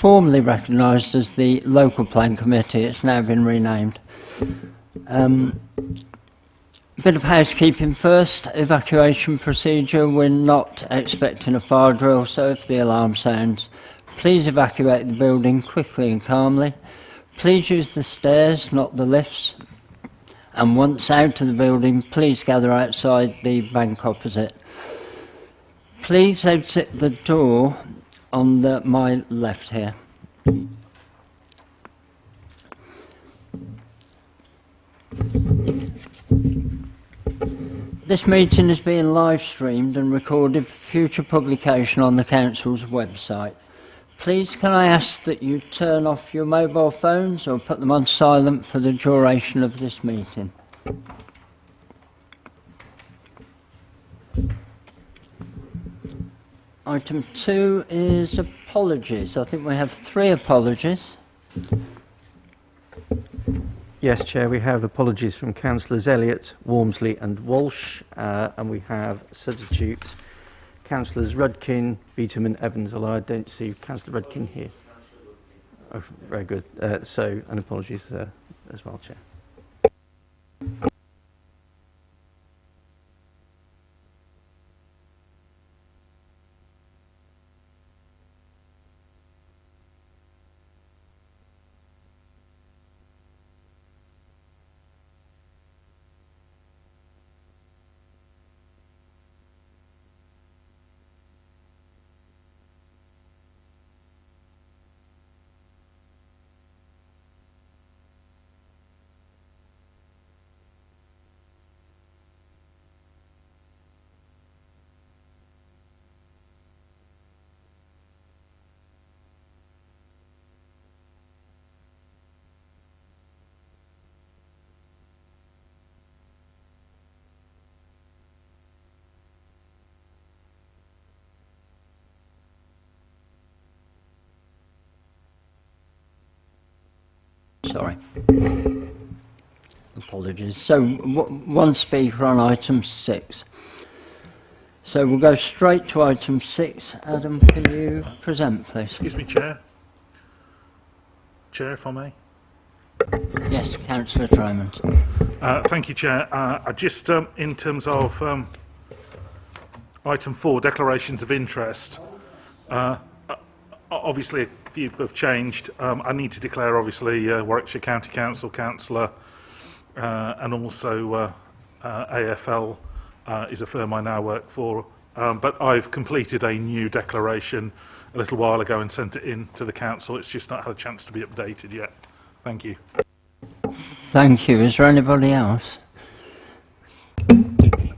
formerly recognised as the Local Plan Committee. It's now been renamed. Bit of housekeeping first. Evacuation procedure. We're not expecting a fire drill, so if the alarm sounds, please evacuate the building quickly and calmly. Please use the stairs, not the lifts. And once out of the building, please gather outside the bank opposite. Please exit the door on my left here. This meeting is being live streamed and recorded for future publication on the Council's website. Please can I ask that you turn off your mobile phones or put them on silent for the duration of this meeting. Item 2 is apologies. I think we have 3 apologies. Yes, Chair, we have apologies from Councillors Elliott, Walmsley and Walsh, and we have substitutes Councillors Rudkin, Beetham and Evans, although I don't see Councillor Rudkin here. Oh, very good. So, and apologies as well, Chair. Sorry. Apologies. So, one speaker on item 6. So, we'll go straight to item 6. Adam, can you present, please? Excuse me, Chair. Chair, if I may. Yes, Councillor Tremont. Thank you, Chair. I just, in terms of item 4, declarations of interest, obviously a few have changed. I need to declare, obviously, Warwickshire County Council councillor, and also AFL is a firm I now work for. But I've completed a new declaration a little while ago and sent it in to the council. It's just not had a chance to be updated yet. Thank you. Thank you. Is there anybody else?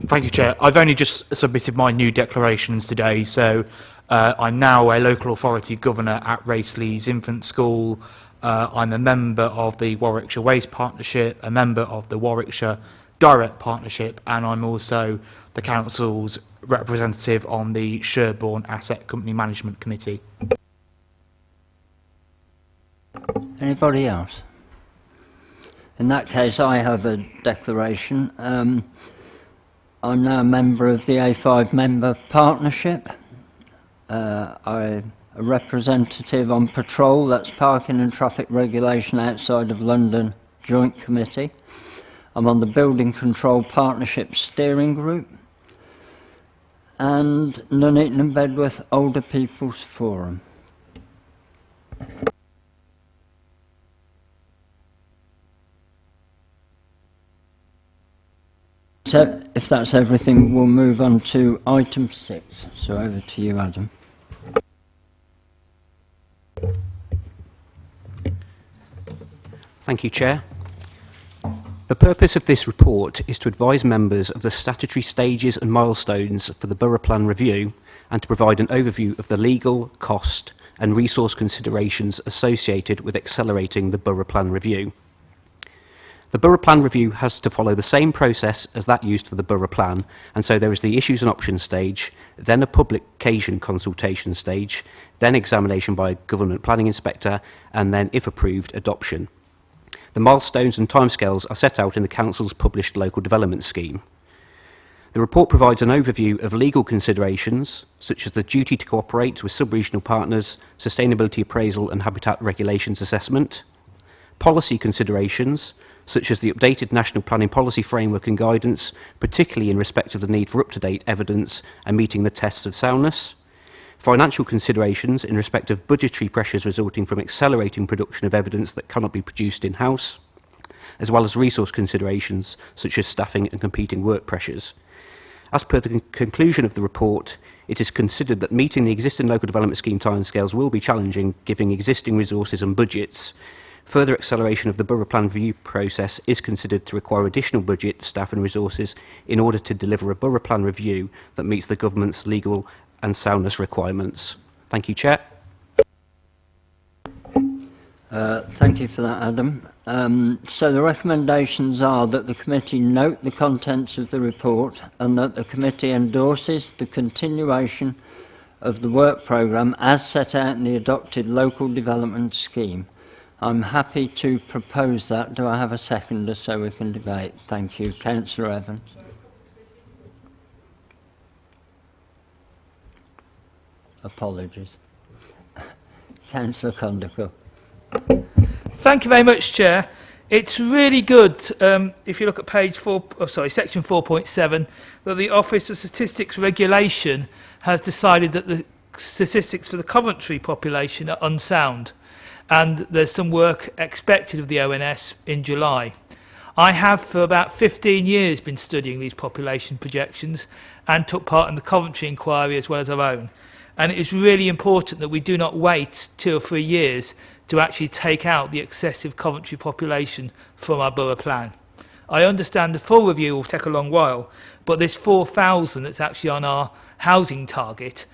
Thank you, Chair. I've only just submitted my new declarations today, so I'm now a local authority governor at Raceleys Infant School. I'm a member of the Warwickshire Waste Partnership, a member of the Warwickshire Direct Partnership, and I'm also the council's representative on the Sherborne Asset Company Management Committee. Anybody else? In that case, I have a declaration. I'm now a member of the A5 member partnership. I'm a representative on patrol, that's parking and traffic regulation outside of London Joint Committee. I'm on the Building Control Partnership Steering Group and Nuneaton and Bedworth Older People's Forum. So, if that's everything, we'll move on to item 6. So over to you, Adam. Thank you, Chair. The purpose of this report is to advise members of the statutory stages and milestones for the Borough Plan Review and to provide an overview of the legal, cost and resource considerations associated with accelerating the Borough Plan Review. The Borough Plan Review has to follow the same process as that used for the Borough Plan, and so there is the issues and options stage, then a publication consultation stage, then examination by a government planning inspector, and then, if approved, adoption. The milestones and timescales are set out in the Council's published local development scheme. The report provides an overview of legal considerations, such as the duty to cooperate with sub-regional partners, sustainability appraisal and habitat regulations assessment, policy considerations, such as the updated National Planning Policy Framework and Guidance, particularly in respect of the need for up-to-date evidence and meeting the tests of soundness, financial considerations in respect of budgetary pressures resulting from accelerating production of evidence that cannot be produced in-house, as well as resource considerations such as staffing and competing work pressures. As per the conclusion of the report, it is considered that meeting the existing local development scheme timescales will be challenging, given existing resources and budgets. Further acceleration of the borough plan review process is considered to require additional budget, staff and resources in order to deliver a borough plan review that meets the government's legal and soundness requirements. Thank you, Chair. Thank you for that, Adam. So the recommendations are that the committee note the contents of the report and that the committee endorses the continuation of the work programme as set out in the adopted local development scheme. I'm happy to propose that. Do I have a seconder so we can debate? Thank you. Councillor Evans. Apologies. Councillor Condicle. Thank you very much, Chair. It's really good, if you look at section 4.7, that the Office of Statistics Regulation has decided that the statistics for the Coventry population are unsound, and there's some work expected of the ONS in July. I have for about 15 years been studying these population projections and took part in the Coventry inquiry as well as our own. And it is really important that we do not wait 2 or 3 years to actually take out the excessive Coventry population from our borough plan. I understand the full review will take a long while, but this 4,000 that's actually on our housing target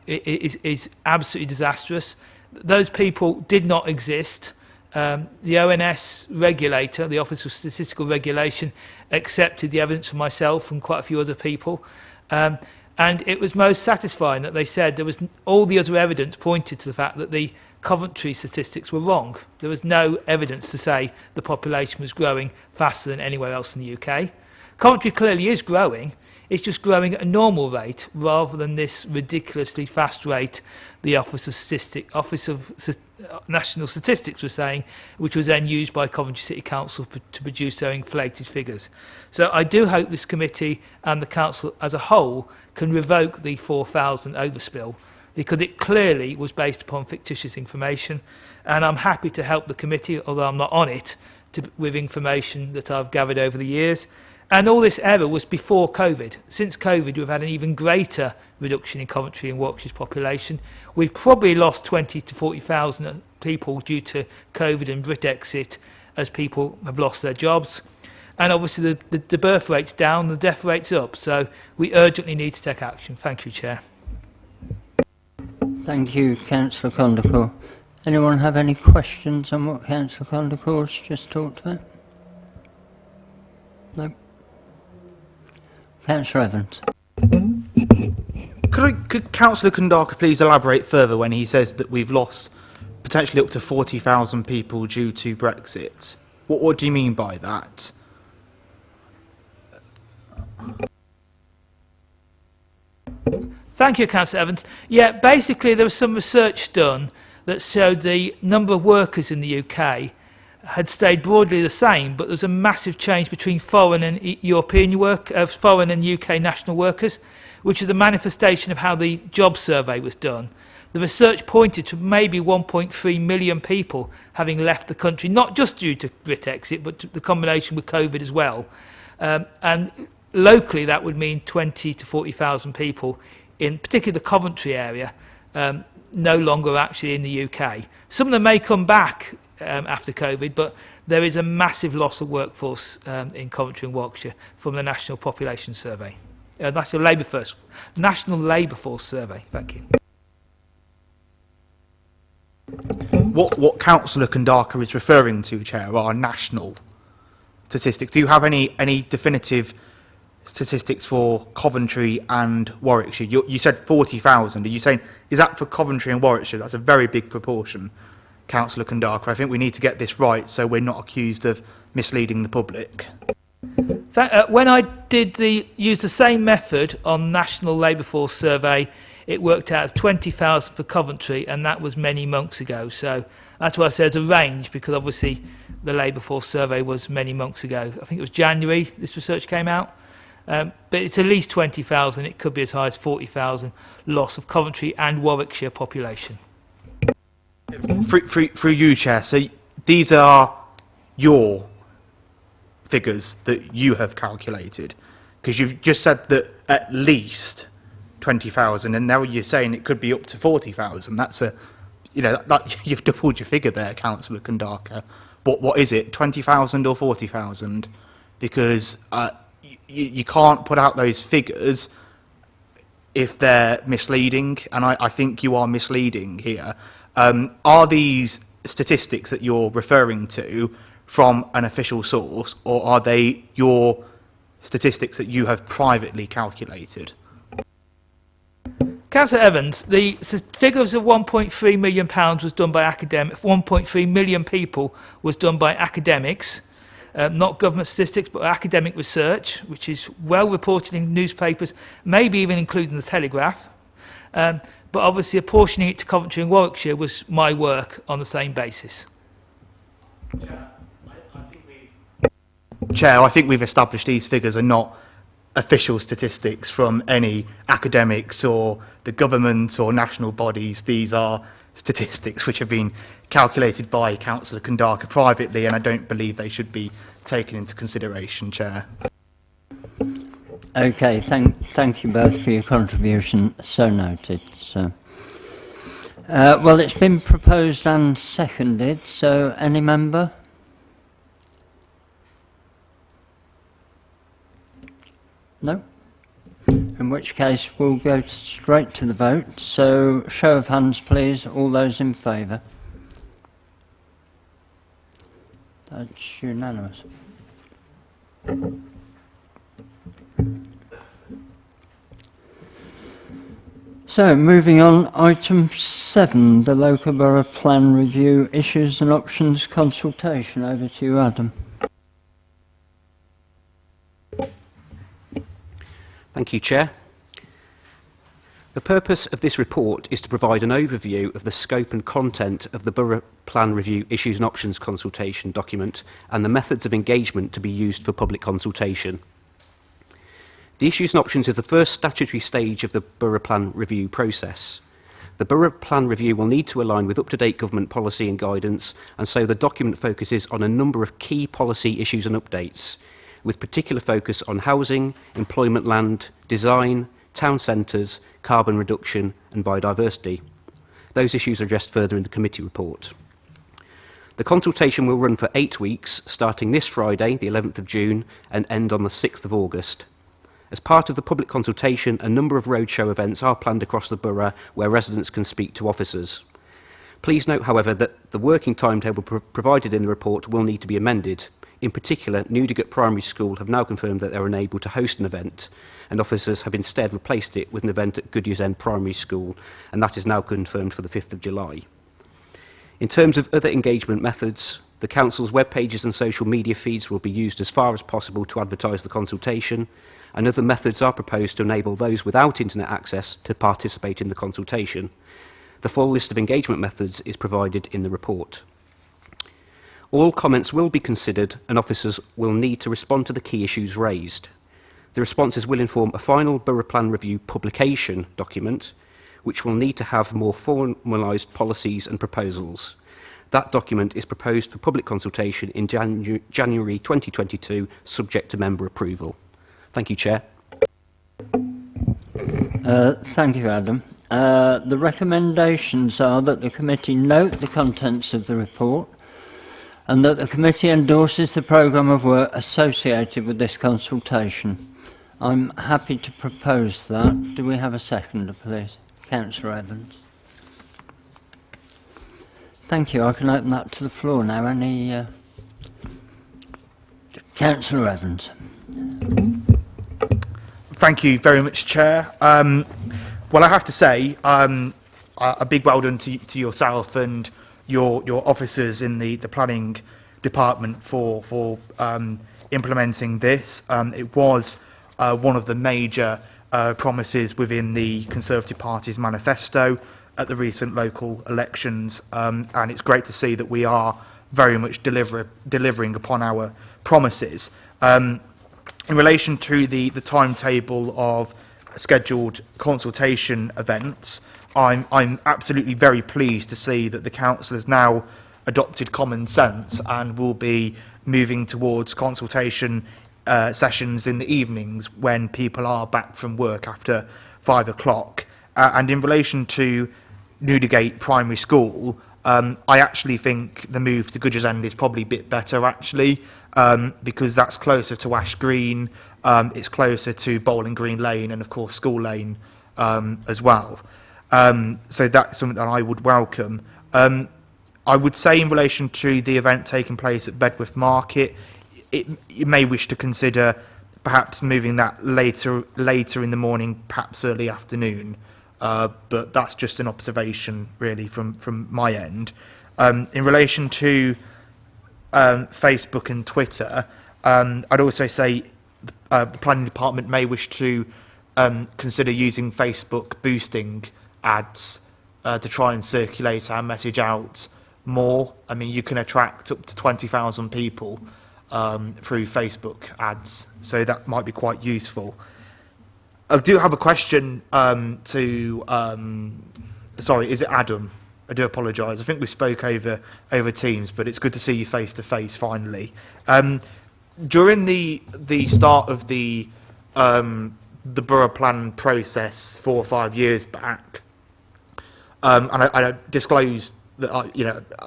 is absolutely disastrous. Those people did not exist. The ONS regulator, the Office of Statistical Regulation, accepted the evidence from myself and quite a few other people. And it was most satisfying that they said there was all the other evidence pointed to the fact that the Coventry statistics were wrong. There was no evidence to say the population was growing faster than anywhere else in the UK. Coventry clearly is growing. It's just growing at a normal rate rather than this ridiculously fast rate the Office of National Statistics was saying, which was then used by Coventry City Council to produce their inflated figures. So I do hope this committee and the council as a whole can revoke the 4,000 overspill, because it clearly was based upon fictitious information, and I'm happy to help the committee, although I'm not on it, with information that I've gathered over the years. And all this error was before COVID. Since COVID, we've had an even greater reduction in Coventry and Warwickshire's population. We've probably lost 20 to 40,000 people due to COVID and Brexit, as people have lost their jobs. And obviously the birth rate's down, the death rate's up. So we urgently need to take action. Thank you, Chair. Thank you, Councillor Condicle. Anyone have any questions on what Councillor Condicle has just talked about? No. Councillor Evans. Could Councillor Kundaka please elaborate further when he says that we've lost potentially up to 40,000 people due to Brexit? What do you mean by that? Thank you, Councillor Evans. Yeah, basically there was some research done that showed the number of workers in the UK had stayed broadly the same, but there's a massive change between foreign and foreign and UK national workers, which is a manifestation of how the job survey was done. The research pointed to maybe 1.3 million people having left the country, not just due to Brexit, but to the combination with COVID as well. And locally, that would mean 20 to 40,000 people in particularly the Coventry area, no longer actually in the UK. Some of them may come back after COVID, but there is a massive loss of workforce in Coventry and Warwickshire from the National Population Survey. National Labour Force Survey. Thank you. What Councillor Kundaka is referring to, Chair, are national statistics. Do you have any definitive statistics for Coventry and Warwickshire? You said 40,000. Are you saying, is that for Coventry and Warwickshire? That's a very big proportion, Councillor Kundaka. I think we need to get this right so we're not accused of misleading the public. When I use the same method on National Labour Force Survey, it worked out as 20,000 for Coventry, and that was many months ago. So that's why I said there's a range, because obviously the Labour Force Survey was many months ago. I think it was January this research came out. But it's at least 20,000. It could be as high as 40,000 loss of Coventry and Warwickshire population. Through you, Chair. So these are your figures that you have calculated, because you've just said that at least 20,000, and now you're saying it could be up to 40,000. That's you've doubled your figure there, Councillor Kandaka. What is it, 20,000 or 40,000? Because you can't put out those figures if they're misleading, and I think you are misleading here. Are these statistics that you're referring to from an official source, or are they your statistics that you have privately calculated? Councillor Evans, the figures of £1.3 million was done by academics, 1.3 million people was done by academics, not government statistics, but academic research, which is well reported in newspapers, maybe even including the Telegraph. But obviously apportioning it to Coventry and Warwickshire was my work on the same basis. Chair, I think we've established these figures are not official statistics from any academics or the government or national bodies. These are statistics which have been calculated by Councillor Kandaka privately, and I don't believe they should be taken into consideration, Chair. Okay, thank you both for your contribution. So noted. So, well, it's been proposed and seconded. So, any member? No? In which case, we'll go straight to the vote. So, show of hands, please. All those in favour? That's unanimous. So, moving on, item 7, the local borough plan review, issues and options consultation. Over to you, Adam. Thank you, Chair. The purpose of this report is to provide an overview of the scope and content of the Borough Plan Review Issues and Options Consultation document and the methods of engagement to be used for public consultation. The Issues and Options is the first statutory stage of the Borough Plan Review process. The Borough Plan Review will need to align with up-to-date government policy and guidance, and so the document focuses on a number of key policy issues and updates, with particular focus on housing, employment land, design, town centres, carbon reduction and biodiversity. Those issues are addressed further in the committee report. The consultation will run for 8 weeks, starting this Friday, the 11th of June, and end on the 6th of August. As part of the public consultation, a number of roadshow events are planned across the borough where residents can speak to officers. Please note, however, that the working timetable provided in the report will need to be amended. In particular, Nuneaton Primary School have now confirmed that they are unable to host an event, and officers have instead replaced it with an event at Goodyear's End Primary School, and that is now confirmed for the 5th of July. In terms of other engagement methods, the Council's web pages and social media feeds will be used as far as possible to advertise the consultation, and other methods are proposed to enable those without internet access to participate in the consultation. The full list of engagement methods is provided in the report. All comments will be considered and officers will need to respond to the key issues raised. The responses will inform a final Borough Plan Review publication document, which will need to have more formalised policies and proposals. That document is proposed for public consultation in January 2022, subject to member approval. Thank you, Chair. Thank you, Adam. The recommendations are that the committee note the contents of the report and that the committee endorses the programme of work associated with this consultation. I'm happy to propose that. Do we have a seconder, please? Councillor Evans. Thank you. I can open that to the floor now. Any Councillor Evans. Thank you very much, Chair. Well, I have to say, a big well done to yourself and your officers in the planning department for implementing this. It was one of the major promises within the Conservative Party's manifesto at the recent local elections, and it's great to see that we are very much delivering upon our promises. In relation to the timetable of scheduled consultation events, I'm absolutely very pleased to see that the council has now adopted common sense and will be moving towards consultation sessions in the evenings when people are back from work after 5 o'clock. And in relation to Nuneaton Primary School, I actually think the move to Goodger's End is probably a bit better, actually, because that's closer to Ash Green, it's closer to Bowling Green Lane and, of course, School Lane as well. So that's something that I would welcome. I would say in relation to the event taking place at Bedworth Market, you may wish to consider perhaps moving that later in the morning, perhaps early afternoon. But that's just an observation, really, from my end. In relation to Facebook and Twitter, I'd also say the planning department may wish to consider using Facebook boosting ads to try and circulate our message out more. I mean, you can attract up to 20,000 people through Facebook ads, so that might be quite useful. I do have a question sorry, is it Adam? I do apologise. I think we spoke over Teams, but it's good to see you face to face finally. During the start of the borough plan process 4 or 5 years back, and I disclose that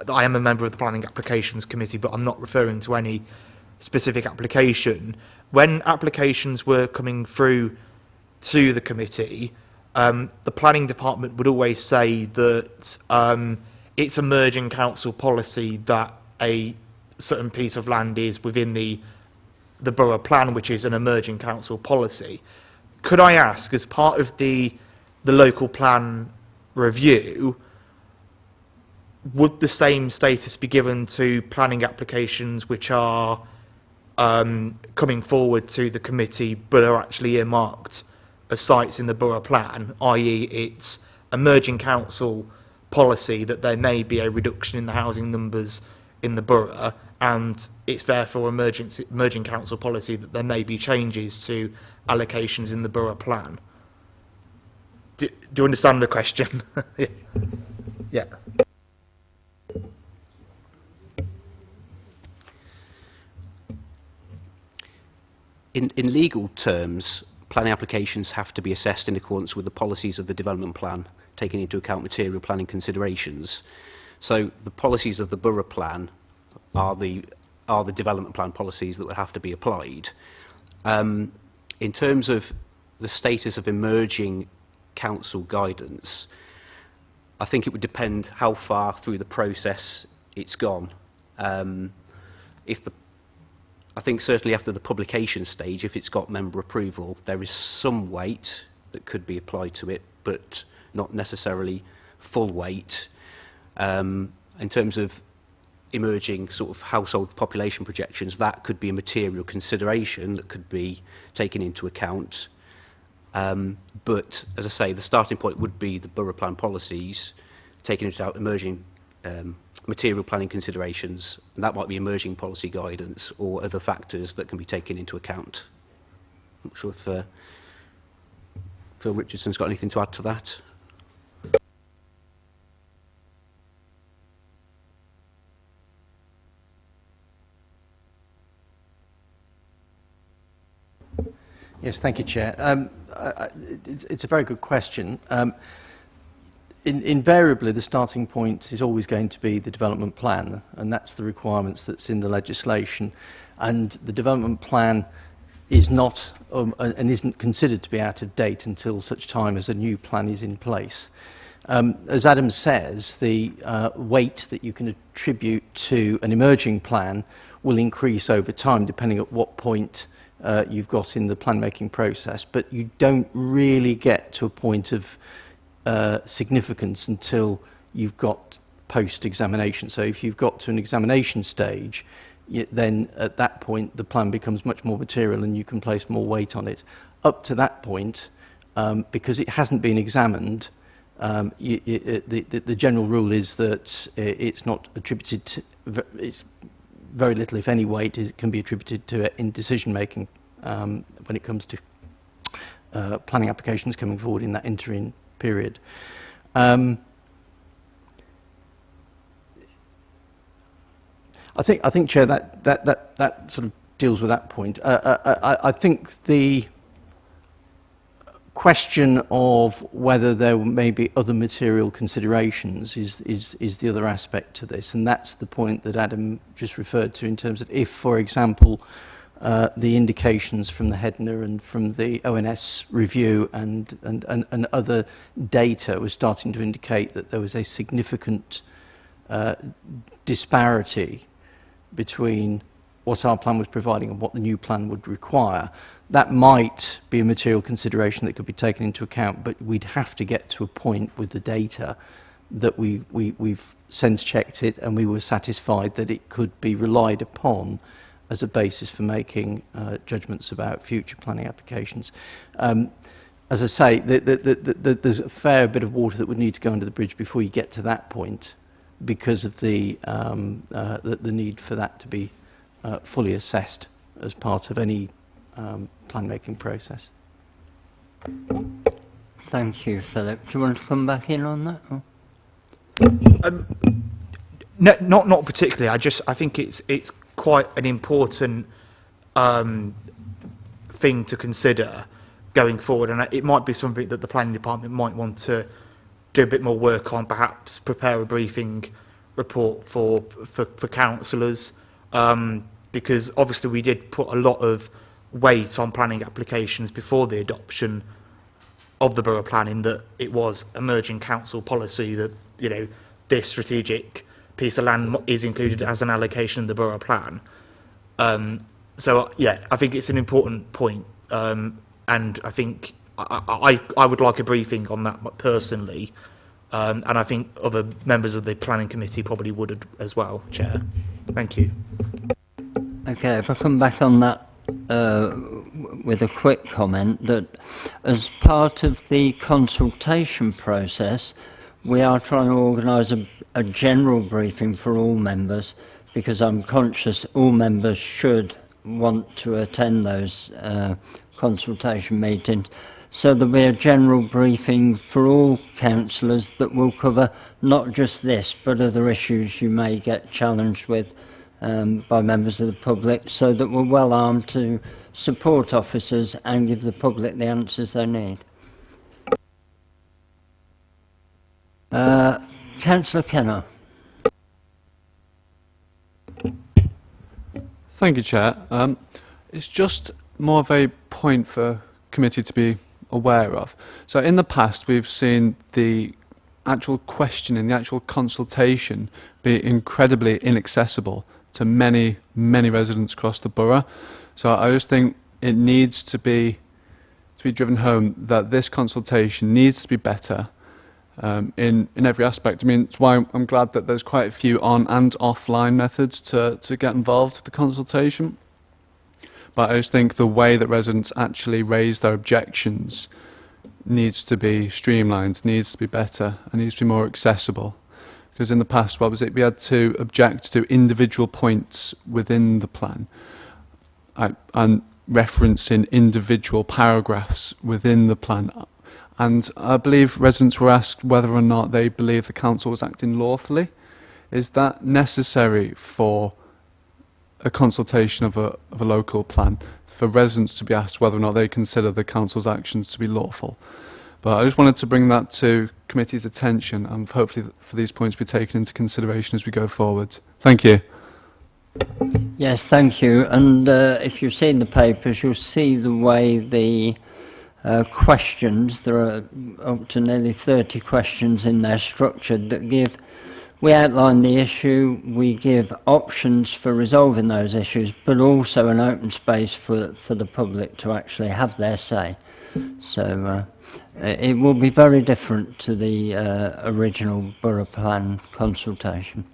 I am a member of the Planning Applications Committee, but I'm not referring to any specific application. When applications were coming through to the committee, the planning department would always say that it's emerging council policy that a certain piece of land is within the borough plan, which is an emerging council policy. Could I ask, as part of the local plan review, would the same status be given to planning applications which are coming forward to the committee but are actually earmarked as sites in the borough plan, i.e. it's emerging council policy that there may be a reduction in the housing numbers in the borough, and it's therefore emerging council policy that there may be changes to allocations in the borough plan? Do you understand the question? Yeah. In legal terms, planning applications have to be assessed in accordance with the policies of the development plan, taking into account material planning considerations. So the policies of the borough plan are the development plan policies that would have to be applied. In terms of the status of emerging council guidance, I think it would depend how far through the process it's gone. I think certainly after the publication stage, if it's got member approval, there is some weight that could be applied to it, but not necessarily full weight. In terms of emerging sort of household population projections, that could be a material consideration that could be taken into account. But as I say, the starting point would be the borough plan policies, taking into account emerging material planning considerations, and that might be emerging policy guidance or other factors that can be taken into account. I'm not sure if Phil Richardson's got anything to add to that. Yes, thank you, Chair. It's a very good question. Invariably, the starting point is always going to be the development plan, and that's the requirements that's in the legislation. And the development plan is not and isn't considered to be out of date until such time as a new plan is in place. As Adam says, the weight that you can attribute to an emerging plan will increase over time, depending at what point you've got in the plan-making process. But you don't really get to a point of significance until you've got post-examination. So if you've got to an examination stage, then at that point the plan becomes much more material and you can place more weight on it. Up to that point, because it hasn't been examined, the general rule is that it's not attributed to, it's very little, if any, weight can be attributed to it in decision making when it comes to planning applications coming forward in that interim period. I think, Chair, that sort of deals with that point. I think the question of whether there may be other material considerations is the other aspect to this, and that's the point that Adam just referred to in terms of if, for example, the indications from the HEDNA and from the ONS review and other data was starting to indicate that there was a significant disparity between what our plan was providing and what the new plan would require. That might be a material consideration that could be taken into account, but we'd have to get to a point with the data that we've sense checked it and we were satisfied that it could be relied upon as a basis for making judgments about future planning applications. As I say, there's a fair bit of water that would need to go under the bridge before you get to that point, because of the need for that to be fully assessed as part of any plan-making process. Thank you, Philip. Do you want to come back in on that? Or? No, not particularly. I think it's quite an important thing to consider going forward, and it might be something that the planning department might want to do a bit more work on, perhaps prepare a briefing report for councillors, because obviously we did put a lot of weight on planning applications before the adoption of the borough plan, in that it was emerging council policy that, you know, this strategic piece of land is included as an allocation in the borough plan. So yeah, I think it's an important point, and I think I would like a briefing on that personally, and I think other members of the planning committee probably would as well, Chair. Thank you. Okay, if I come back on that with a quick comment, that as part of the consultation process, we are trying to organise a general briefing for all members, because I'm conscious all members should want to attend those consultation meetings. So there'll be a general briefing for all councillors that will cover not just this, but other issues you may get challenged with by members of the public, so that we're well armed to support officers and give the public the answers they need. Councillor Kenner. Thank you, Chair. It's just more of a point for committee to be aware of. So in the past, we've seen the actual questioning, the actual consultation be incredibly inaccessible to many, many residents across the borough. So I just think it needs to be driven home that this consultation needs to be better in every aspect. I mean, it's why I'm glad that there's quite a few on and offline methods to get involved with the consultation. But I just think the way that residents actually raise their objections needs to be streamlined, needs to be better, and needs to be more accessible. Because in the past, what was it? We had to object to individual points within the plan and referencing individual paragraphs within the plan. And I believe residents were asked whether or not they believe the council was acting lawfully. Is that necessary for a consultation of a local plan, for residents to be asked whether or not they consider the council's actions to be lawful? But I just wanted to bring that to committee's attention, and hopefully for these points to be taken into consideration as we go forward. Thank you. Yes, thank you. And if you've seen the papers, you'll see the way the questions, there are up to nearly 30 questions in there structured that give, we outline the issue, we give options for resolving those issues, but also an open space for the public to actually have their say. So it will be very different to the original borough plan consultation.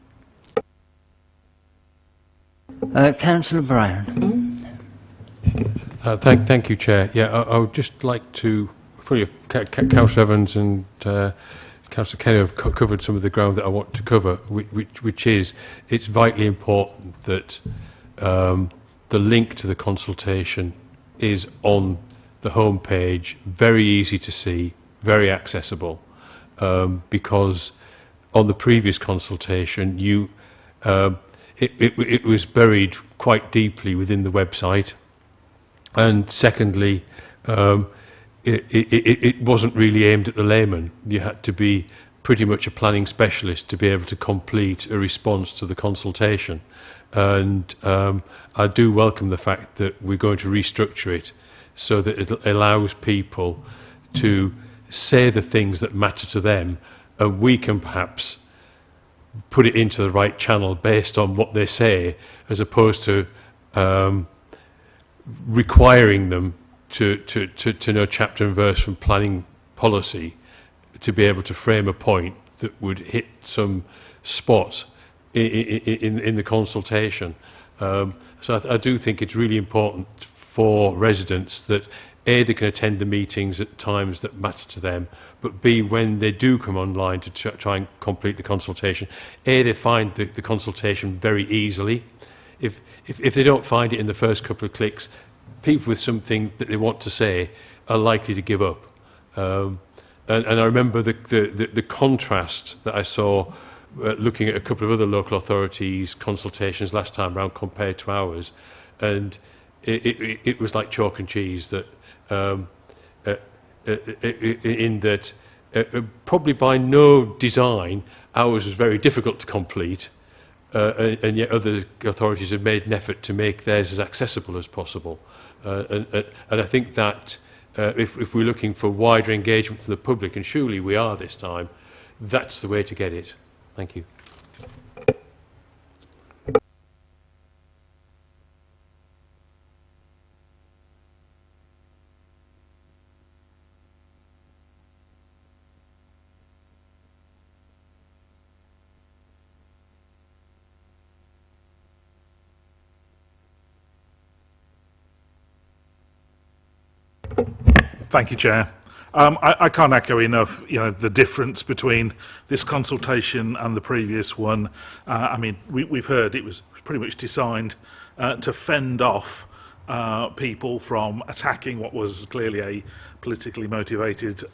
Councillor Brown. Thank you, Chair. Yeah, I would just like to, fully, Councillor Evans and Councillor Kenny have covered some of the ground that I want to cover, which is it's vitally important that the link to the consultation is on the home page, very easy to see, very accessible, because on the previous consultation, it was buried quite deeply within the website. And secondly, it wasn't really aimed at the layman. You had to be pretty much a planning specialist to be able to complete a response to the consultation. And I do welcome the fact that we're going to restructure it so that it allows people to say the things that matter to them, and we can perhaps put it into the right channel based on what they say, as opposed to requiring them to know chapter and verse from planning policy to be able to frame a point that would hit some spot in the consultation. So I do think it's really important for residents that A, they can attend the meetings at times that matter to them, but B, when they do come online to try and complete the consultation, A, they find the consultation very easily. If they don't find it in the first couple of clicks, people with something that they want to say are likely to give up. And I remember the contrast that I saw looking at a couple of other local authorities' consultations last time round compared to ours, and it was like chalk and cheese, that in that probably by no design ours was very difficult to complete, and yet other authorities have made an effort to make theirs as accessible as possible. And I think that if we're looking for wider engagement from the public, and surely we are this time, that's the way to get it. Thank you. Thank you, Chair. I can't echo enough, the difference between this consultation and the previous one. I mean, we've heard it was pretty much designed to fend off people from attacking what was clearly a politically motivated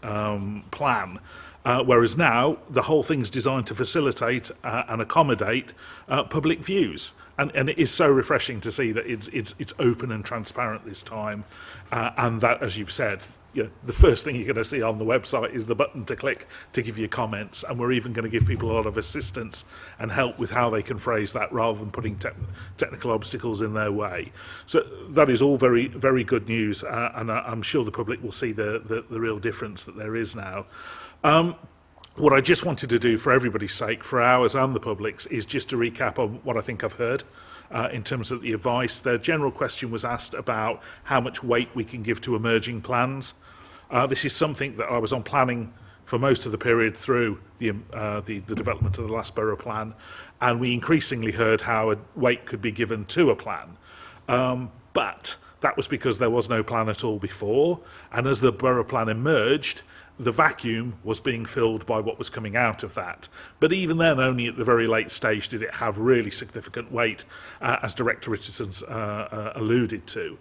plan. Whereas now, the whole thing's designed to facilitate and accommodate public views. And it is so refreshing to see that it's open and transparent this time. And that, as you've said, the first thing you're going to see on the website is the button to click to give you comments, and we're even going to give people a lot of assistance and help with how they can phrase that rather than putting technical obstacles in their way. So that is all very, very good news, and I'm sure the public will see the real difference that there is now. What I just wanted to do, for everybody's sake, for ours and the public's, is just to recap on what I think I've heard. In terms of the advice, the general question was asked about how much weight we can give to emerging plans. This is something that I was on planning for most of the period through the development of the last borough plan, and we increasingly heard how a weight could be given to a plan. But that was because there was no plan at all before, and as the borough plan emerged, the vacuum was being filled by what was coming out of that. But even then, only at the very late stage did it have really significant weight, as Director Richardson's alluded to.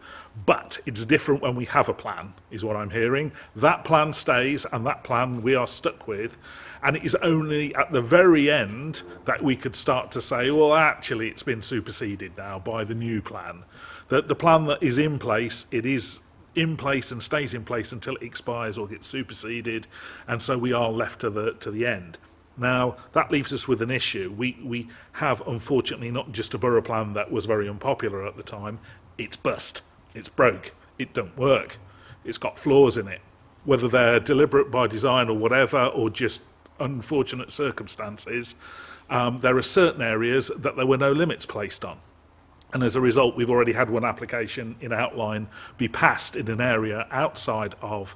But it's different when we have a plan, is what I'm hearing. That plan stays, and that plan we are stuck with. And it is only at the very end that we could start to say, well, actually, it's been superseded now by the new plan. That the plan that is in place, it is in place and stays in place until it expires or gets superseded, and so we are left to the end. Now, that leaves us with an issue. We have, unfortunately, not just a borough plan that was very unpopular at the time. It's bust. It's broke. It don't work. It's got flaws in it. Whether they're deliberate by design or whatever, or just unfortunate circumstances, there are certain areas that there were no limits placed on. And as a result, we've already had one application in outline be passed in an area outside of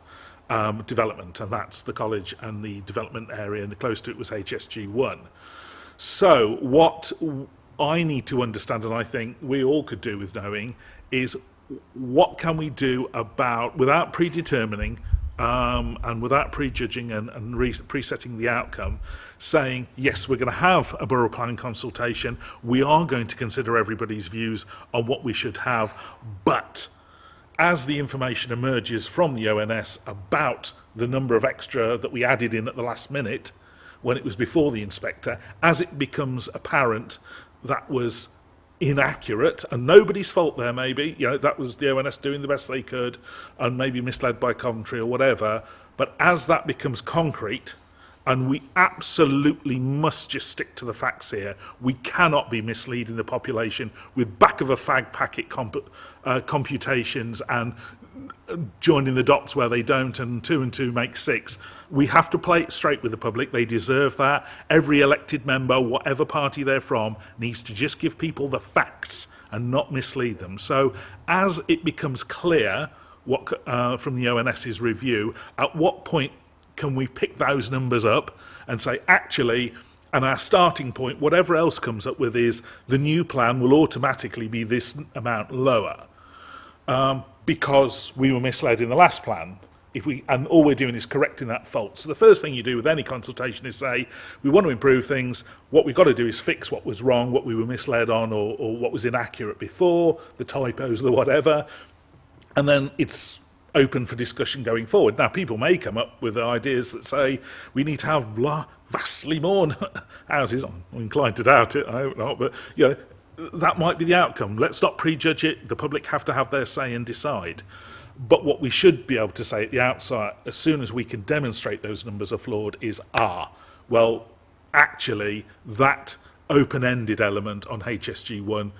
development, and that's the college and the development area, and close to it was HSG1. So what I need to understand, and I think we all could do with knowing, is what can we do about, without predetermining and without prejudging and presetting the outcome, saying, yes, we're going to have a borough planning consultation, we are going to consider everybody's views on what we should have, but as the information emerges from the ONS about the number of extra that we added in at the last minute, when it was before the inspector, as it becomes apparent that was inaccurate, and nobody's fault there maybe, that was the ONS doing the best they could and maybe misled by Coventry or whatever, but as that becomes concrete, and we absolutely must just stick to the facts here, we cannot be misleading the population with back of a fag packet computations and joining the dots where they don't, and 2 and 2 make 6. We have to play it straight with the public. They deserve that. Every elected member, whatever party they're from, needs to just give people the facts and not mislead them. So as it becomes clear what from the ONS's review, at what point can we pick those numbers up and say, actually, and our starting point, whatever else comes up with, is the new plan will automatically be this amount lower. Because we were misled in the last plan, and all we're doing is correcting that fault. So the first thing you do with any consultation is say, we want to improve things, what we've got to do is fix what was wrong, what we were misled on, or what was inaccurate before, the typos, the whatever, and then it's open for discussion going forward. Now, people may come up with ideas that say, we need to have vastly more houses. I'm inclined to doubt it, I hope not, but that might be the outcome. Let's not prejudge it. The public have to have their say and decide. But what we should be able to say at the outset, as soon as we can demonstrate those numbers are flawed, is, well, actually, that open-ended element on HSG1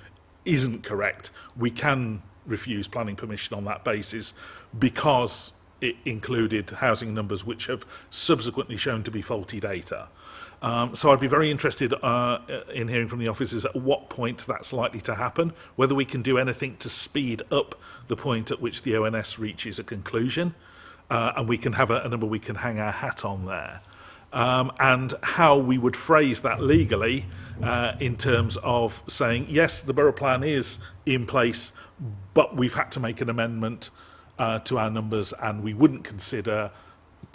isn't correct. We can refuse planning permission on that basis because it included housing numbers which have subsequently shown to be faulty data. So I'd be very interested in hearing from the officers at what point that's likely to happen, whether we can do anything to speed up the point at which the ONS reaches a conclusion, and we can have a number we can hang our hat on there. And how we would phrase that legally in terms of saying, yes, the borough plan is in place, but we've had to make an amendment to our numbers, and we wouldn't consider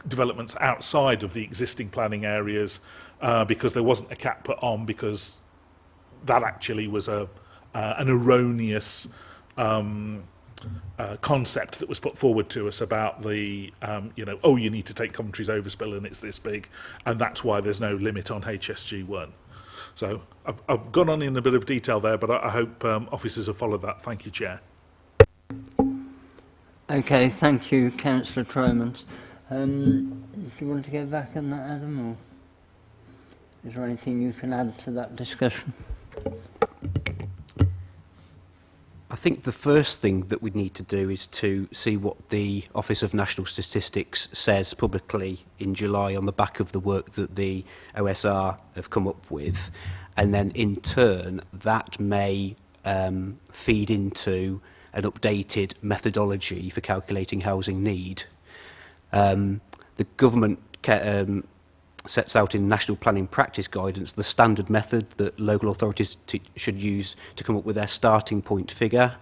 developments outside of the existing planning areas because there wasn't a cap put on, because that actually was an erroneous concept that was put forward to us about the, you need to take Coventry's overspill and it's this big, and that's why there's no limit on HSG1. So I've gone on in a bit of detail there, but I hope officers have followed that. Thank you, Chair. Okay, thank you, Councillor Tromans. Do you want to go back on that, Adam, or is there anything you can add to that discussion? I think the first thing that we need to do is to see what the Office of National Statistics says publicly in July on the back of the work that the OSR have come up with, and then in turn that may feed into an updated methodology for calculating housing need. The government sets out in National Planning Practice Guidance the standard method that local authorities should use to come up with their starting point figure.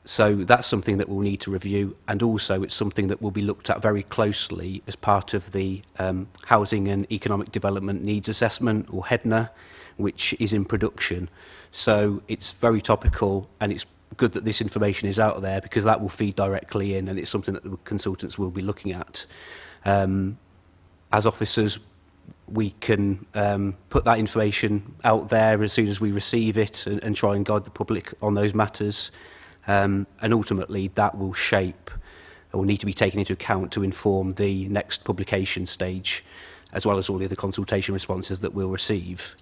So that's something that we'll need to review, and also it's something that will be looked at very closely as part of the Housing and Economic Development Needs Assessment, or HEDNA, which is in production. So it's very topical, and it's good that this information is out there because that will feed directly in, and it's something that the consultants will be looking at. As officers, we can put that information out there as soon as we receive it and try and guide the public on those matters. And ultimately, that will shape or need to be taken into account to inform the next publication stage, as well as all the other consultation responses that we'll receive.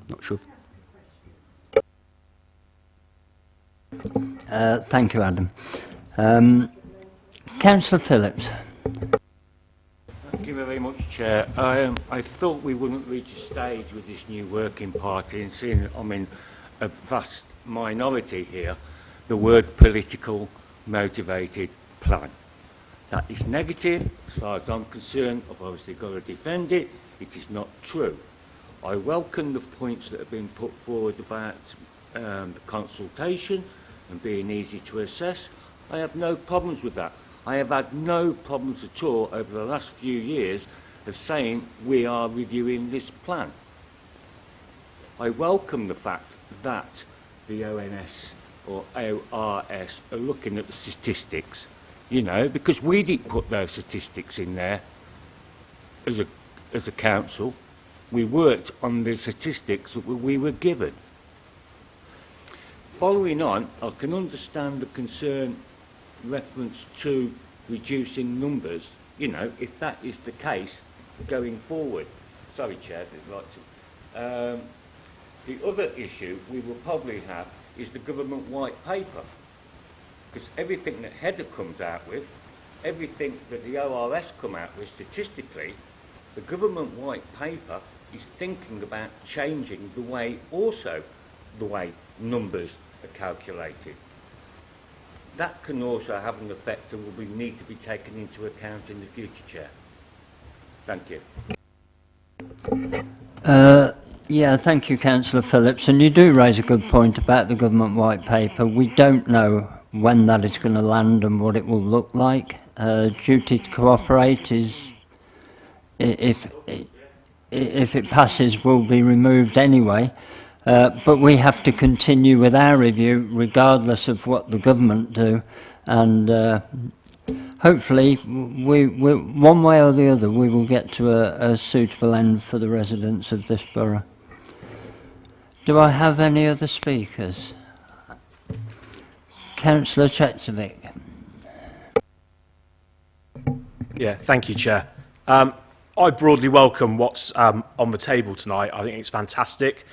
Not sure. Thank you, Adam. Councillor Phillips. Thank you very much, Chair. I thought we wouldn't reach a stage with this new working party, and seeing I'm in a vast minority here, the word political motivated plan. That is negative. As far as I'm concerned, I've obviously got to defend it. It is not true. I welcome the points that have been put forward about the consultation and being easy to assess. I have no problems with that. I have had no problems at all over the last few years of saying we are reviewing this plan. I welcome the fact that the ONS or ORS are looking at the statistics, you know, because we didn't put those statistics in there as a council. We worked on the statistics that we were given. Following on, I can understand the concern reference to reducing numbers, you know, if that is the case going forward. Sorry, Chair, I'd like to. The other issue we will probably have is the government white paper, because everything that Heather comes out with, everything that the ORS come out with statistically, the government white paper is thinking about changing the way numbers are calculated. That can also have an effect that will need to be taken into account in the future, Chair. Thank you. Yeah, thank you, Councillor Phillips. And you do raise a good point about the government white paper. We don't know when that is going to land and what it will look like. Duty to cooperate is, if it passes, will be removed anyway. But we have to continue with our review regardless of what the government do, and hopefully we one way or the other we will get to a suitable end for the residents of this borough. Do I have any other speakers? Councillor Chetzovic. Yeah, thank you, Chair. I broadly welcome what's on the table tonight. I think it's fantastic.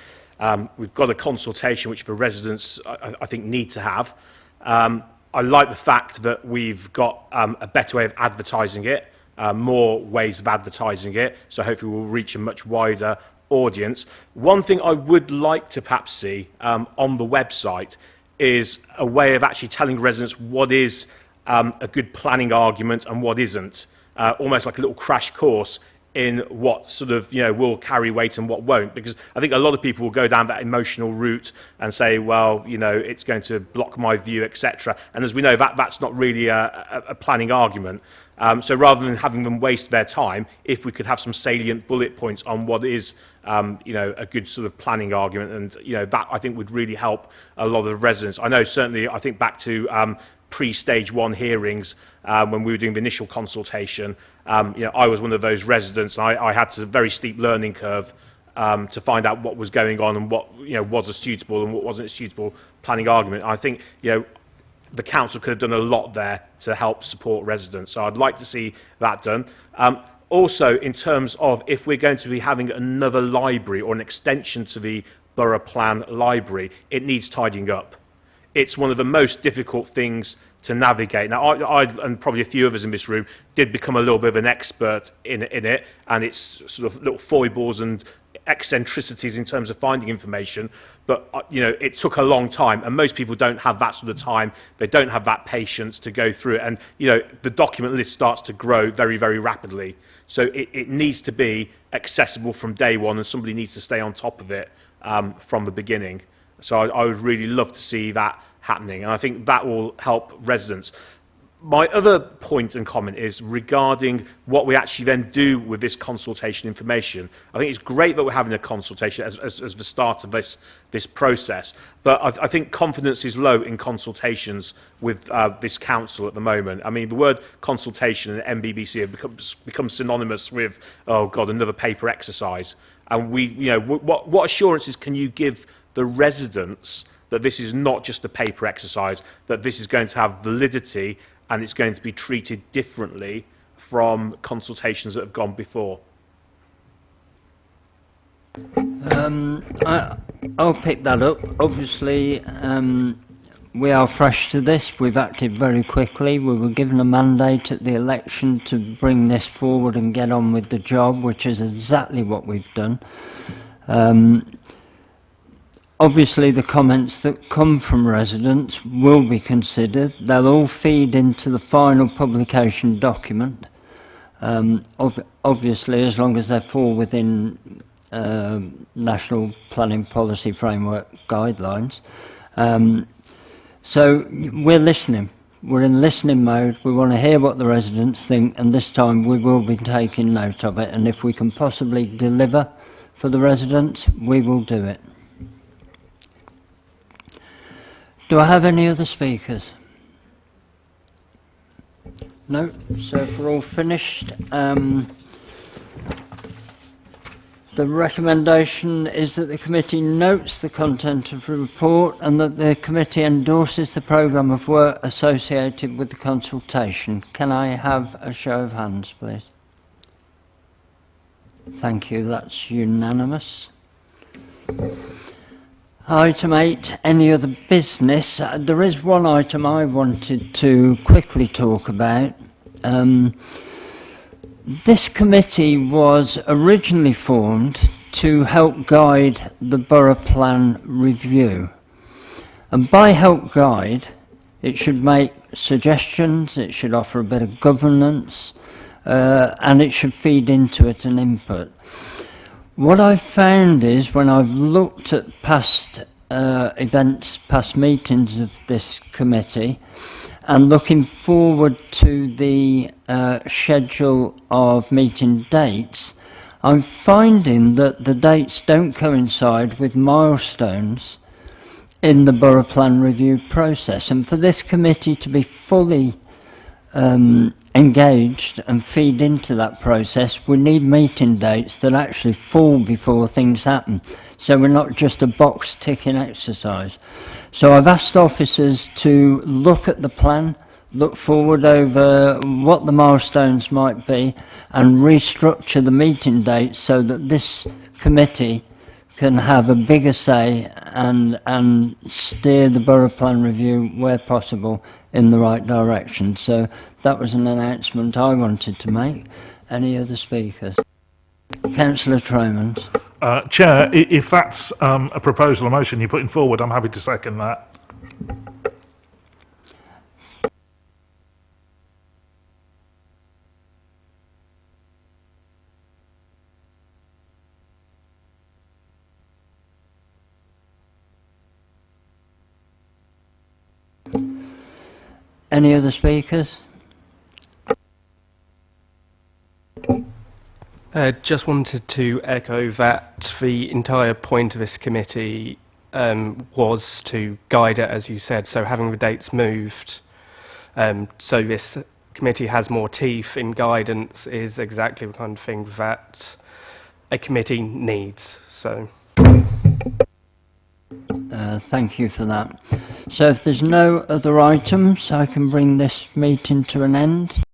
We've got a consultation which the residents, I think, need to have. I like the fact that we've got a better way of advertising it, more ways of advertising it, so hopefully we'll reach a much wider audience. One thing I would like to perhaps see on the website is a way of actually telling residents what is a good planning argument and what isn't, almost like a little crash course in what sort of, you know, will carry weight and what won't, because I think a lot of people will go down that emotional route and say, well, you know, it's going to block my view, etc. And as we know, that's not really a planning argument. So rather than having them waste their time, if we could have some salient bullet points on what is, you know, a good sort of planning argument, and, you know, that I think would really help a lot of residents. I know certainly, I think back to pre-stage 1 hearings when we were doing the initial consultation, you know, I was one of those residents, and I had a very steep learning curve to find out what was going on and what, you know, was a suitable and what wasn't a suitable planning argument. I think, you know, the council could have done a lot there to help support residents, so I'd like to see that done. Also, in terms of if we're going to be having another library or an extension to the borough plan library, it needs tidying up. It's one of the most difficult things to navigate. Now, I and probably a few others in this room did become a little bit of an expert in it, and its sort of little foibles and eccentricities in terms of finding information. But, you know, it took a long time, and most people don't have that sort of time. They don't have that patience to go through it. And, you know, the document list starts to grow very, very rapidly. So it needs to be accessible from day one, and somebody needs to stay on top of it from the beginning. So I would really love to see that happening, and I think that will help residents. My other point and comment is regarding what we actually then do with this consultation information. I think it's great that we're having a consultation as the start of this process, but I think confidence is low in consultations with this council at the moment. I mean, the word consultation and MBBC have become synonymous with, oh God, another paper exercise. And we, you know, what assurances can you give the residents that this is not just a paper exercise, that this is going to have validity and it's going to be treated differently from consultations that have gone before? I'll pick that up. Obviously, we are fresh to this. We've acted very quickly. We were given a mandate at the election to bring this forward and get on with the job, which is exactly what we've done. Obviously, the comments that come from residents will be considered. They'll all feed into the final publication document. Obviously, as long as they fall within National Planning Policy Framework guidelines. So we're listening. We're in listening mode. We want to hear what the residents think, and this time we will be taking note of it. And if we can possibly deliver for the residents, we will do it. Do I have any other speakers? No? So if we're all finished, the recommendation is that the committee notes the content of the report and that the committee endorses the programme of work associated with the consultation. Can I have a show of hands, please? Thank you, that's unanimous. Item 8, any other business. There is one item I wanted to quickly talk about. This committee was originally formed to help guide the Borough Plan review. And by help guide, it should make suggestions, it should offer a bit of governance, and it should feed into it an input. What I've found is when I've looked at past events, past meetings of this committee, and looking forward to the schedule of meeting dates, I'm finding that the dates don't coincide with milestones in the Borough Plan review process. And for this committee to be fully engaged and feed into that process, we need meeting dates that actually fall before things happen. So we're not just a box ticking exercise. So I've asked officers to look at the plan, look forward over what the milestones might be, and restructure the meeting dates so that this committee can have a bigger say and steer the Borough Plan review where possible in the right direction. So that was an announcement I wanted to make. Any other speakers? Councillor Tromans. Chair, if that's a proposal or motion you're putting forward, I'm happy to second that. Any other speakers? Just wanted to echo that the entire point of this committee was to guide it, as you said, so having the dates moved so this committee has more teeth in guidance is exactly the kind of thing that a committee needs. So. Thank you for that. So if there's no other items, I can bring this meeting to an end.